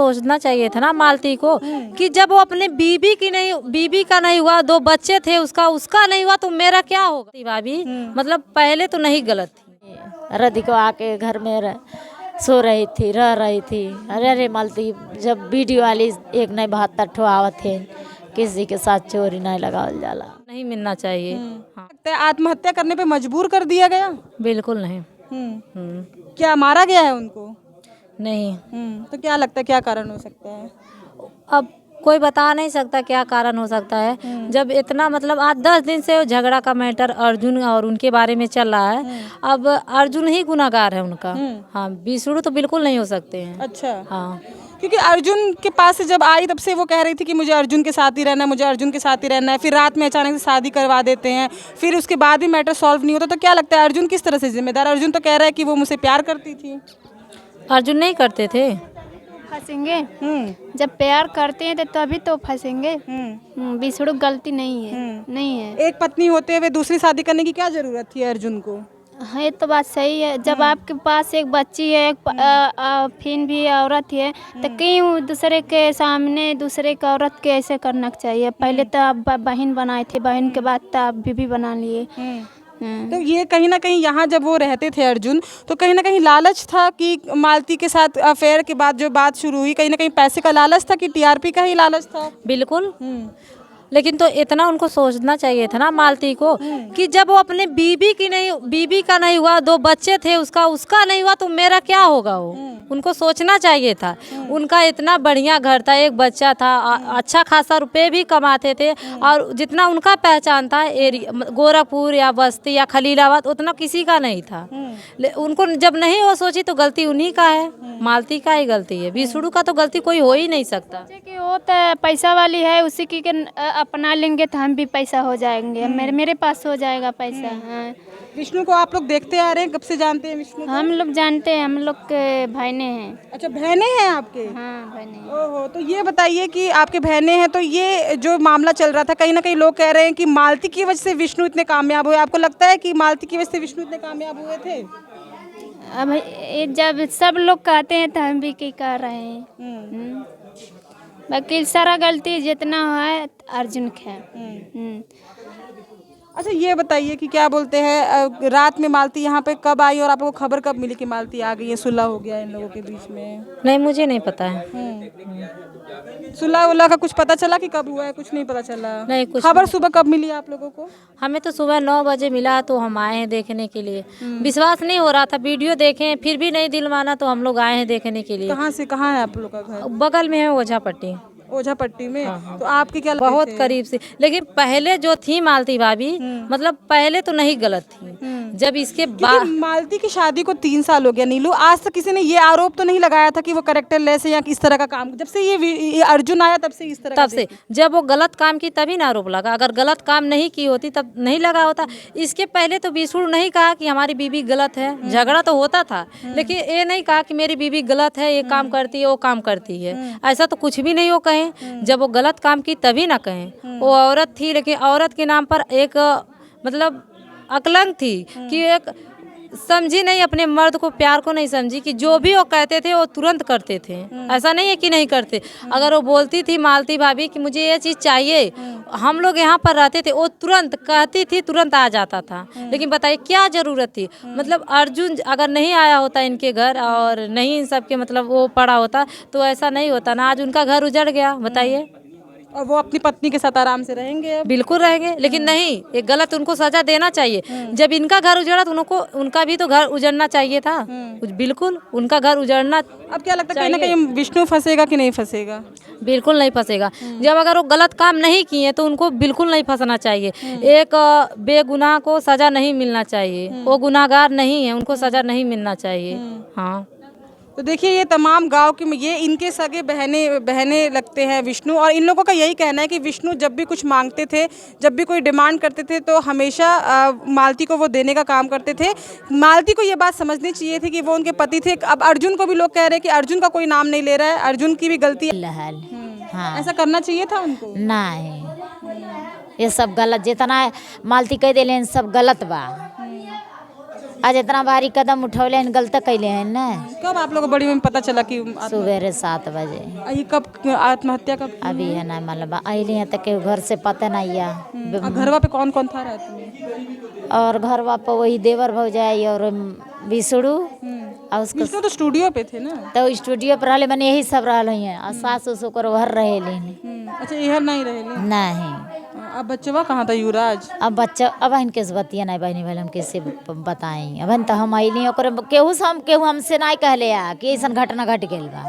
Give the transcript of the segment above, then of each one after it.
सोचना चाहिए था ना मालती को कि जब वो अपने बीबी का नहीं हुआ, 2 बच्चे थे उसका नहीं हुआ तो मेरा क्या होगा। भाभी मतलब पहले तो नहीं गलत थी। रदी को आके घर में सो रही थी, रह रही थी। अरे मालती, जब वीडियो वाली एक नहीं 72 ठो आवत थे, किसी के साथ चोरी नहीं लगावल जाला। नहीं मिलना चाहिए। हाँ। आत्महत्या करने पे मजबूर कर दिया गया। बिल्कुल नहीं। क्या मारा गया है उनको? नहीं। तो क्या लगता है क्या कारण हो सकता है? अब कोई बता नहीं सकता क्या कारण हो सकता है। जब इतना मतलब 8-10 दिन से झगड़ा का मैटर अर्जुन और उनके बारे में चल रहा है। अब अर्जुन ही गुनाहगार है उनका। हाँ, विष्णु तो बिल्कुल नहीं हो सकते हैं। अच्छा। हाँ, क्योंकि अर्जुन के पास से जब आई तब से वो कह रही थी कि मुझे अर्जुन के साथ ही रहना है, मुझे अर्जुन के साथ ही रहना है। फिर रात में अचानक से शादी करवा देते हैं, फिर उसके बाद भी मैटर सॉल्व नहीं होता। तो क्या लगता है अर्जुन किस तरह से जिम्मेदार? अर्जुन तो कह रहा है कि वो मुझसे प्यार करती थी। अर्जुन नहीं करते थे। फंसेंगे जब प्यार करते हैं तो तभी तो फंसेंगे। विष्णु गलती नहीं है। नहीं है। एक पत्नी होते हुए दूसरी शादी करने की क्या जरूरत थी अर्जुन को? हाँ, ये तो बात सही है। जब आपके पास एक बच्ची है, फिर भी औरत है, तो क्यों दूसरे के सामने दूसरे की औरत के ऐसे करना चाहिए? पहले तो आप बहन बनाए थे, बहन के बाद तो आप बीबी बना लिए। तो ये कहीं ना कहीं यहाँ जब वो रहते थे अर्जुन, तो कहीं ना कहीं लालच था कि मालती के साथ अफेयर के बाद जो बात शुरू हुई, कहीं ना कहीं पैसे का लालच था कि टीआरपी का ही लालच था? बिल्कुल। लेकिन तो इतना उनको सोचना चाहिए था ना मालती को कि जब वो अपने बीबी का नहीं हुआ, 2 बच्चे थे उसका नहीं हुआ तो मेरा क्या होगा। वो उनको सोचना चाहिए था। उनका इतना बढ़िया घर था, एक बच्चा था, अच्छा खासा रुपए भी कमाते थे। और जितना उनका पहचान था गोरखपुर या बस्ती या खलीलाबाद, उतना किसी का नहीं था। उनको जब नहीं वो सोची तो गलती उन्हीं का है, मालती का ही गलती है। विष्णु का तो गलती कोई हो ही नहीं सकता। कि वो तो पैसा वाली है, उसी की अपना लेंगे तो हम भी पैसा हो जाएंगे। मेरे पास हो जाएगा पैसा। हाँ। विष्णु को आप लोग देखते आ रहे हैं, कब से जानते हैं विष्णु को? हम लोग जानते हैं, हम लोग के बहने हैं। अच्छा, बहनें हैं आपके? हाँ, बहने हैं। ओहो, तो ये बताइए कि आपके बहनें हैं, तो ये जो मामला चल रहा था, कहीं ना कहीं लोग कह रहे हैं कि मालती की वजह से विष्णु इतने कामयाब हुए। आपको लगता है कि मालती की वजह से विष्णु इतने कामयाब हुए थे? अब जब सब लोग कहते हैं तो हम भी की कर रहे हैं। बाकी सारा गलती जितना है अर्जुन का है। अच्छा, ये बताइए कि क्या बोलते हैं, रात में मालती यहाँ पे कब आई और आपको खबर कब मिली कि मालती आ गई है, सुलह हो गया इन लोगों के बीच में? नहीं, मुझे नहीं पता है। सुलह उलह का कुछ पता चला कि कब हुआ है? कुछ नहीं पता चला। नहीं, कुछ खबर सुबह कब मिली आप लोगों को? हमें तो सुबह 9 बजे मिला तो हम आए हैं देखने के लिए। विश्वास नहीं हो रहा था, वीडियो देखें फिर भी नहीं दिल माना तो हम लोग आए हैं देखने के लिए। कहाँ से कहाँ है आप लोग का घर? बगल में है ओझा पट्टी। ओझा पट्टी में? तो आपके क्या लगते बहुत थे? करीब से। लेकिन पहले जो थी मालती भाभी, मतलब पहले तो नहीं गलत थी। जब इसके बाद क्योंकि मालती की शादी को 3 साल हो गया नीलू, आज तक किसी ने ये आरोप तो नहीं लगाया था कि वो कैरेक्टर लेस है या किस तरह का काम। जब से ये अर्जुन आया तब से इस तरह तब से जब वो गलत काम की तभी ना आरोप लगा। अगर गलत काम नहीं की होती तब नहीं लगा होता। इसके पहले तो विष्णु नहीं कहा कि हमारी बीबी गलत है। झगड़ा तो होता था, लेकिन ये नहीं कहा कि मेरी बीबी गलत है, ये काम करती है, वो काम करती है। ऐसा तो कुछ भी नहीं वो कहें। जब वो गलत काम की तभी ना कहें। वो औरत थी, लेकिन औरत के नाम पर एक मतलब अकलंक थी कि एक समझी नहीं, अपने मर्द को प्यार को नहीं समझी कि जो भी वो कहते थे वो तुरंत करते थे। ऐसा नहीं है कि नहीं करते। अगर वो बोलती थी मालती भाभी कि मुझे ये चीज़ चाहिए, हम लोग यहाँ पर रहते थे, वो तुरंत कहती थी, तुरंत आ जाता था। लेकिन बताइए क्या ज़रूरत थी। मतलब अर्जुन अगर नहीं आया होता इनके घर और नहीं इन सब के मतलब वो पड़ा होता तो ऐसा नहीं होता ना, आज उनका घर उजड़ गया। बताइए। और वो अपनी पत्नी के साथ आराम से रहेंगे अब। बिल्कुल रहेंगे, लेकिन नहीं, ये गलत, उनको सजा देना चाहिए। जब इनका घर उजड़ा तो उनको उनका भी तो घर उजड़ना चाहिए था। बिल्कुल उनका घर उजड़ना। अब क्या लगता है कहीं ना कहीं विष्णु फंसेगा कि नहीं फंसेगा? बिल्कुल नहीं फंसेगा। जब अगर वो गलत काम नहीं किए तो उनको बिल्कुल नहीं फंसना चाहिए। एक बेगुनाह को सजा नहीं मिलना चाहिए। वो गुनाहगार नहीं है, उनको सजा नहीं मिलना चाहिए। हाँ, तो देखिए, ये तमाम गांव के ये इनके सगे बहने लगते हैं विष्णु, और इन लोगों का यही कहना है कि विष्णु जब भी कुछ मांगते थे, जब भी कोई डिमांड करते थे तो हमेशा मालती को वो देने का काम करते थे। मालती को ये बात समझनी चाहिए थी कि वो उनके पति थे। अब अर्जुन को भी लोग कह रहे हैं कि अर्जुन का कोई नाम नहीं ले रहा है, अर्जुन की भी गलती है। हाँ, ऐसा करना चाहिए था उनको? नहीं, ये सब गलत, जितना मालती कह दिले सब गलत बा। आज इतना भारी कदम उठौले हैं, गलत कैले हैं ना। कब आप लोगों को बड़ी में पता चला कि सुबह 7 बजे ये कब आत्महत्या कब की? अभी है ना मतलब अली हैं तक के घर से पता नहीं या घरवा पे कौन कौन था रहते में? और घर वापस वही देवर भौजाई और बिसड़ू और उसको विष्णु तो स्टूडियो पे थे ना। तो स्टूडियो पर रहले मैंने यही सब रहल हैं और सास उस ओकर घर रहे लेने अच्छा इहर नहीं रहे नहीं। अब बच्चवा कहाँ था युवराज? अब बच्चा अब इनके से बतिया नहीं बहनी वाले हम कैसे बताएं। अब तो हम अली ओकर केहू से हम केहू हमसे नहीं कहले आ कि ऐसा घटना घट गई बा।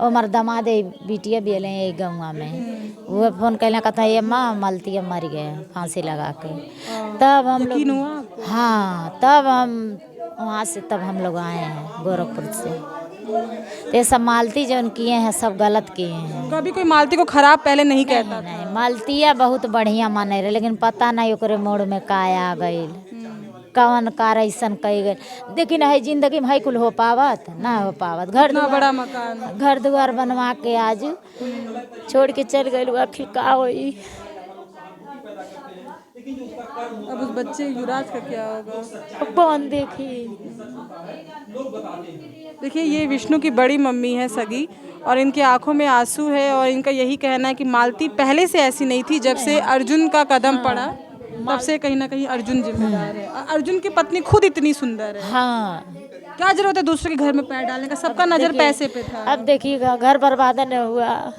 और हमार दामाद बिटिया भी अले एक गौवा में वो फोन कैला कहता ये माँ मलती मर गए फांसी लगा के। तब हम यकीन लोग हुआ? हाँ तब हम वहाँ से तब हम लोग आए हैं गोरखपुर से। तो ये सब मालती जो किए हैं सब गलत किए हैं। कभी कोई मालती को खराब पहले नहीं कहता। नहीं मालतिया बहुत बढ़िया माने रहे लेकिन पता नहीं ओकरे मोड़ में का आ गई कौन कार ऐसन कही गई। लेकिन है जिंदगी में है कुल हो पावत ना हो पावत। इतना बड़ा मकान घर द्वार बनवा के आज छोड़ के चल गए आखिर का होई। अब उस बच्चे युवराज का क्या होगा? कौन देखी। देखिए ये विष्णु की बड़ी मम्मी है सगी और इनकी आंखों में आंसू है और इनका यही कहना है कि मालती पहले से ऐसी नहीं थी। जब से अर्जुन का कदम पड़ा तब से कहीं ना कहीं अर्जुन जिम्मेदार है। अर्जुन की पत्नी खुद इतनी सुंदर है। हाँ क्या जरूरत है दूसरे के घर में पैर डालने का? सबका नजर पैसे पे था। अब देखिएगा घर बर्बाद नहीं हुआ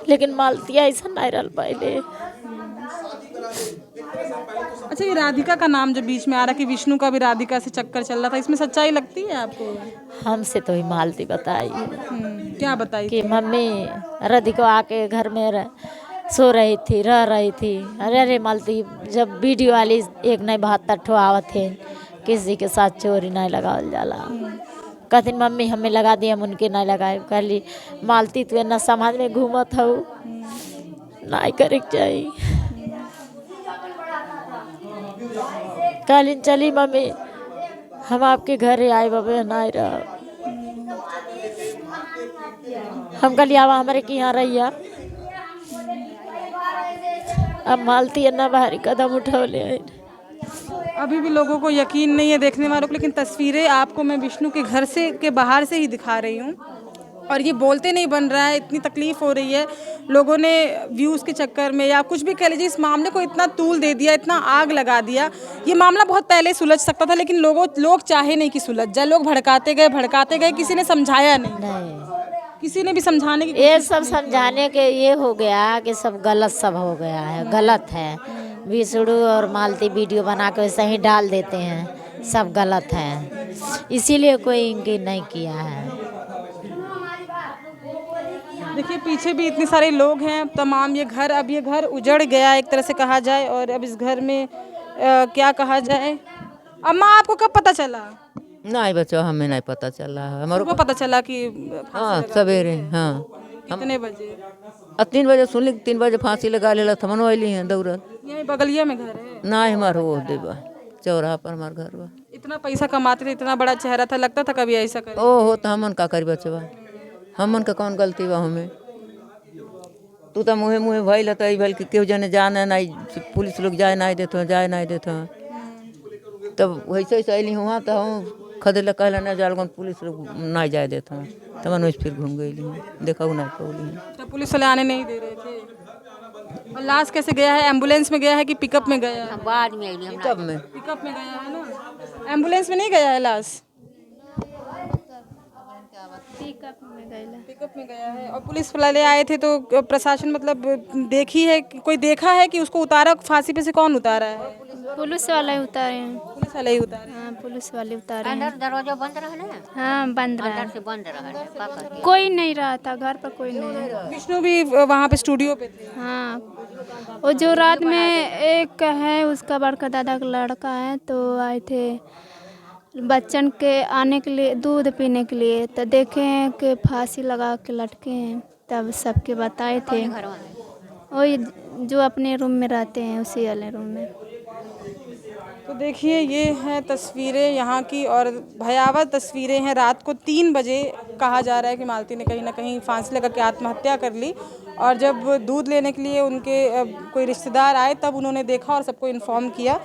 लेकिन मालतिया ऐसा नहीं रह पहले। अच्छा ये राधिका का नाम जो बीच में आ रहा कि विष्णु का भी राधिका से चक्कर चल रहा था, इसमें सच्चाई लगती है आपको? हमसे तो ही मालती बताई क्या बताई? कि मम्मी राधिका आके घर में सो रही थी रह रही थी। अरे अरे मालती जब वीडियो वाली एक नहीं 72 ठो आवत थे किसी के साथ चोरी नहीं लगावल जाला। कहती मम्मी हमें लगा दिए हम उनके नहीं लगाए। कहली मालती तू ना समाज में घूमत हो नहीं करे चाहिए। कहली चली मम्मी हम आपके घर आए बाबे नहीं रह। हम कहली आवा हमारे के यहाँ रहिया। अब मालती ना भारी कदम उठौले हैं। अभी भी लोगों को यकीन नहीं है देखने वालों को, लेकिन तस्वीरें आपको मैं विष्णु के घर से के बाहर से ही दिखा रही हूँ और ये बोलते नहीं बन रहा है। इतनी तकलीफ हो रही है। लोगों ने व्यूज़ के चक्कर में या कुछ भी कह लीजिए इस मामले को इतना तूल दे दिया, इतना आग लगा दिया। ये मामला बहुत पहले सुलझ सकता था लेकिन लोग चाहे नहीं कि सुलझ जाए। लोग भड़काते गए, किसी ने समझाया नहीं। किसी ने भी समझाने की ये सब समझाने के ये हो गया कि सब गलत सब हो गया है, गलत है। विष्णु और मालती वीडियो बना के वैसे ही डाल देते हैं, सब गलत है। इसीलिए कोई इनकी नहीं किया है। देखिए पीछे भी इतने सारे लोग हैं तमाम। अब ये घर उजड़ गया एक तरह से कहा जाए और अब इस घर में क्या कहा जाए। अम्मा आपको कब पता चला? नहीं बच्चों हमें नहीं पता चला है। हमारे को पता चला कि हाँ सवेरे हाँ कितने बजे? 3 बजे सुन ली 3 बजे फांसी लगा लेला था मनो अली हैं दौड़त। यही बगलिया में घर है? ना हमारे वो देवा चौराहा पर हमारे घर बा। इतना पैसा कमाते थे, इतना बड़ा चेहरा था, लगता था कभी ऐसा करे? ओ हो तो हमन का करी बचवा, हमन का कौन गलती बा हमें? तू तो मुँहे भइल है भल कि केहू जने जाने नहीं, पुलिस लोग जाए नहीं देते तब वैसे अली हुआ तो हम खदेला कहला न जाल पुलिस लोग नहीं जाए देते तब मन फिर घूम गई देखा नहीं पौली। तो पुलिस वाले आने नहीं दे रहे थे? और लाश कैसे गया है? एम्बुलेंस में गया है कि पिकअप में गया है? बाद में पिकअप में गया है ना, एम्बुलेंस में नहीं गया है लाश, पिकअप में गया है। और पुलिस वाले आए थे तो प्रशासन मतलब कोई देखा है कि उसको उतारा फांसी पे से? कौन उतारा है? पुलिस वाले उतारे हैं। पुलिस वाले ही उतारे? हाँ पुलिस वाले उतारे हैं। दरवाजा बंद रहा? हाँ बंद रहा, से बंद रहा, कोई नहीं रहा था घर पर, कोई नहीं रहा। विष्णु भी वहाँ पे स्टूडियो पे थे? हाँ वो जो रात में एक है उसका बड़का दादा का लड़का है तो आए थे बच्चन के आने के लिए दूध पीने के लिए, तो देखे हैं कि फांसी लगा के लटके हैं। तब सबके बताए थे, वही जो अपने रूम में रहते हैं उसी वाले रूम में। तो देखिए ये हैं तस्वीरें यहाँ की और भयावह तस्वीरें हैं। रात को 3 बजे कहा जा रहा है कि मालती ने कहीं ना कहीं फांसी लगा के आत्महत्या कर ली और जब दूध लेने के लिए उनके कोई रिश्तेदार आए तब उन्होंने देखा और सबको इन्फॉर्म किया।